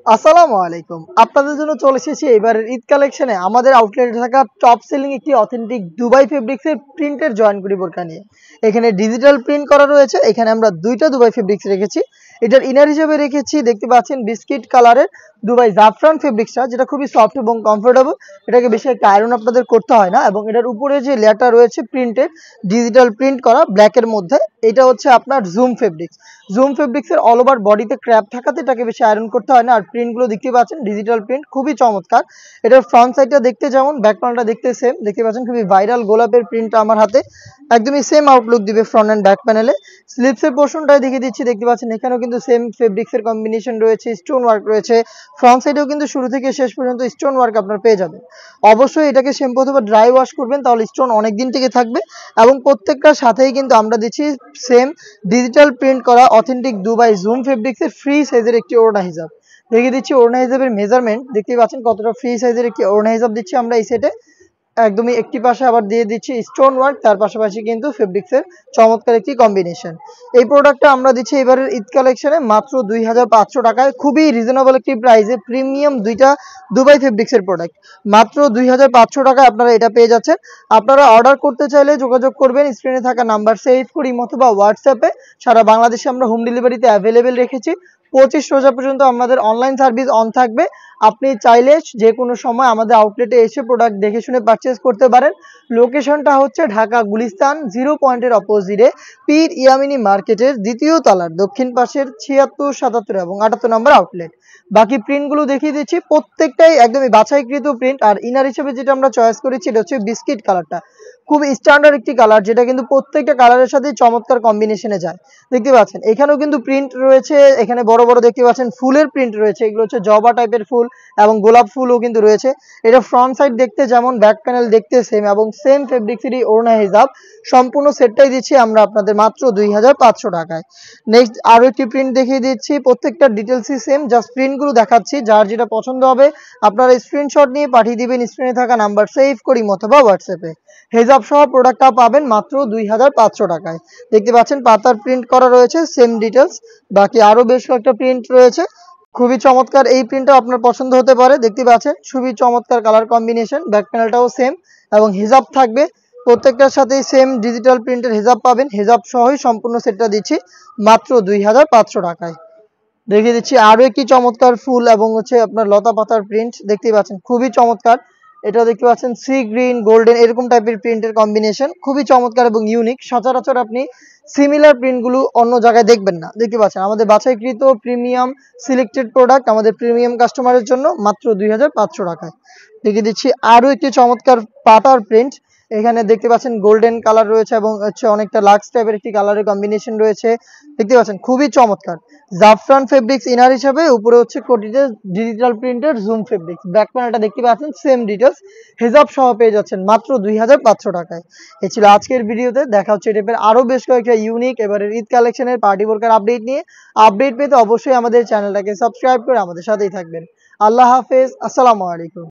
আসসালামু আলাইকুম। আপনাদের জন্য চলে এসেছি এবারের ঈদ কালেকশনে আমাদের আউটলেটে থাকা টপ সেলিং একটি অথেন্টিক দুবাই ফেব্রিক্সের প্রিন্টের জয়েন্টগুড়ি বোরকা নিয়ে। এখানে ডিজিটাল প্রিন্ট করা রয়েছে। এখানে আমরা ২টা দুবাই ফেব্রিক্স রেখেছি। এটার ইনার হিসেবে রেখেছি দেখতে পাচ্ছেন বিস্কিট কালারের দুবাই জাফরান ফেব্রিক্সটা, যেটা খুবই সফট এবং কমফোর্টেবল। এটাকে বেশি একটা আয়রন আপনাদের করতে হয় না, এবং এটার উপরে যে লেয়ারটা রয়েছে প্রিন্টের ডিজিটাল প্রিন্ট করা ব্ল্যাকের মধ্যে, এটা হচ্ছে আপনার জুম ফেব্রিক্স। জুম ফেব্রিক্সের অল ওভার বডিতে ক্র্যাপ থাকাতে এটাকে বেশি আয়রন করতে হয় না। আর প্রিন্টগুলো দেখতে পাচ্ছেন ডিজিটাল প্রিন্ট, খুবই চমৎকার। এটার ফ্রন্ট সাইডটা দেখতে যেমন, ব্যাক প্যানেলটা দেখতে সেম। দেখতে পাচ্ছেন খুবই ভাইরাল গোলাপের প্রিন্টটা আমার হাতে একদমই সেম আউটলুক দিবে ফ্রন্ট অ্যান্ড ব্যাক প্যানেলে। স্লিপসের পোর্শনটাই দেখিয়ে দিচ্ছি, দেখতে পাচ্ছেন এখানেও কিন্তু সেম ফেব্রিক্সের কম্বিনেশন রয়েছে, স্টোন ওয়ার্ক রয়েছে। ফ্রন্ট সাইডেও কিন্তু শুরু থেকে শেষ পর্যন্ত স্টোন ওয়ার্ক আপনার পেয়ে যাবেন। অবশ্যই এটাকে শ্যাম্পু অথবা ড্রাই ওয়াশ করবেন, তাহলে স্টোন অনেক দিন থেকে থাকবে। এবং প্রত্যেকটার সাথেই কিন্তু আমরা দিচ্ছি সেম ডিজিটাল প্রিন্ট করা অথেন্টিক দুবাই জুম ফেব্রিক্সের ফ্রি সাইজের একটি ওড়না হিজাব দেখিয়ে দিচ্ছি। ওড়না হিজাবের মেজারমেন্ট দেখতে পাচ্ছেন কতটা ফ্রি সাইজের একটি ওড়না হিজাব দিচ্ছি আমরা এই সেটে। একদমই একটি পাশে আবার দিয়ে দিচ্ছি স্টোন ওয়ার্ক, তার পাশাপাশি কিন্তু ফেব্রিক্সের চমৎকার একটি কম্বিনেশন। এই প্রোডাক্টটা আমরা দিচ্ছি এবারের ঈদ কালেকশনে মাত্র ২৫০০ টাকায়, খুবই রিজনেবল একটি প্রাইসে প্রিমিয়াম দুইটা দুবাই ফেব্রিক্সের প্রোডাক্ট মাত্র ২৫০০ টাকায় আপনারা এটা পেয়ে যাচ্ছেন। আপনারা অর্ডার করতে চাইলে যোগাযোগ করবেন স্ক্রিনে থাকা নাম্বার সেভ করি অথবা হোয়াটসঅ্যাপে। সারা বাংলাদেশে আমরা হোম ডেলিভারিতে অ্যাভেলেবেল রেখেছি। ২৫ রোজা পর্যন্ত আমাদের অনলাইন সার্ভিস অন থাকবে। আপনি চাইলে যে কোনো সময় আমাদের আউটলেটে এসে প্রোডাক্ট দেখে শুনে পারচেজ করতে পারেন। লোকেশনটা হচ্ছে ঢাকা গুলিস্তান 0 পয়েন্টের অপোজিটে পীর ইয়ামিনী মার্কেটের দ্বিতীয় তলার দক্ষিণ পাশের ৭৬, ৭৭ এবং ৭৮ নম্বর আউটলেট। বাকি প্রিন্টগুলো দেখিয়ে দিচ্ছি, প্রত্যেকটাই একদমই বাছাইকৃত প্রিন্ট। আর ইনার হিসেবে যেটা আমরা চয়েস করেছি এটা হচ্ছে বিস্কিট কালারটা, খুব স্ট্যান্ডার্ড একটি কালার, যেটা কিন্তু প্রত্যেকটা কালারের সাথে চমৎকার কম্বিনেশনে যায়। দেখতে পাচ্ছেন এখানেও কিন্তু প্রিন্ট রয়েছে, এখানে বড় বড় দেখতে পাচ্ছেন ফুলের প্রিন্ট রয়েছে, এগুলো হচ্ছে জবা টাইপের ফুল এবং গোলাপ ফুলও কিন্তু রয়েছে। এটা ফ্রন্ট সাইড দেখতে যেমন, ব্যাক প্যানেল দেখতে সেম, এবং সেম ফেব্রিক্সেরই ওড়না হিজাব। সম্পূর্ণ সেটটাই দিচ্ছি আমরা আপনাদের মাত্র ২৫০০ টাকায়। নেক্সট আরও একটি প্রিন্ট দেখিয়ে দিচ্ছি, প্রত্যেকটা ডিটেলসই সেম, জাস্ট প্রিন্টগুলো দেখাচ্ছি। যার যেটা পছন্দ হবে আপনারা স্ক্রিনশট নিয়ে পাঠিয়ে দিবেন স্ক্রিনে থাকা নাম্বার সেভ করি অথবা হোয়াটসঅ্যাপে। হেজাব সহ প্রোডাক্টটা পাবেন মাত্র ২৫০০ টাকায়। দেখতে পাচ্ছেন পাতার প্রিন্ট করা রয়েছে, সেম ডিটেলস। বাকি আরও বেশ কয়েকটা প্রিন্ট রয়েছে, খুবই চমৎকার। এই প্রিন্টটা আপনার পছন্দ হতে পারে। দেখতে পাচ্ছেন খুবই চমৎকার কালার কম্বিনেশন, ব্যাক প্যানেলটাও সেম এবং হিজাব থাকবে প্রত্যেকটার সাথেই সেম ডিজিটাল প্রিন্টের হিজাব পাবেন। হিজাব সহই সম্পূর্ণ সেটটা দিচ্ছি মাত্র ২৫০০ টাকায়। দেখিয়ে দিচ্ছি আরও একটি চমৎকার ফুল এবং হচ্ছে আপনার লতা পাতার প্রিন্ট, দেখতেই পাচ্ছেন খুবই চমৎকার। এটা দেখতে পাচ্ছেন সি গ্রিন গোল্ডেন এরকম টাইপের প্রিন্টের কম্বিনেশন, খুবই চমৎকার এবং ইউনিক। সচরাচর আপনি সিমিলার প্রিন্টগুলো অন্য জায়গায় দেখবেন না। দেখতে পাচ্ছেন আমাদের বাছাইকৃত প্রিমিয়াম সিলেক্টেড প্রোডাক্ট আমাদের প্রিমিয়াম কাস্টমারের জন্য মাত্র ২৫০০ টাকায়। দেখিয়ে দিচ্ছি আরও একটি চমৎকার পাতার প্রিন্ট। এখানে দেখতে পাচ্ছেন গোল্ডেন কালার রয়েছে এবং হচ্ছে অনেকটা লাক্স টাইপের একটি কালারের কম্বিনেশন রয়েছে। দেখতে পাচ্ছেন খুবই চমৎকার জাফরান ফেব্রিক্স ইনার হিসাবে, উপরে হচ্ছে কোটিতে ডিজিটাল প্রিন্টের জুম ফেব্রিক্স। ব্যাক প্যানেলটা দেখতে পাচ্ছেন সেম ডিটেলস, হিজাব সহ পেয়ে যাচ্ছেন মাত্র ২৫০০ টাকায়। এই ছিল আজকের ভিডিওতে। দেখা হচ্ছে এই টাইপের আরও বেশ কয়েকটা ইউনিক এবারের ঈদ কালেকশনের পার্টি বোরকার আপডেট নিয়ে। আপডেট পেতে অবশ্যই আমাদের চ্যানেলটাকে সাবস্ক্রাইব করে আমাদের সাথেই থাকবেন। আল্লাহ হাফেজ, আসসালামু আলাইকুম।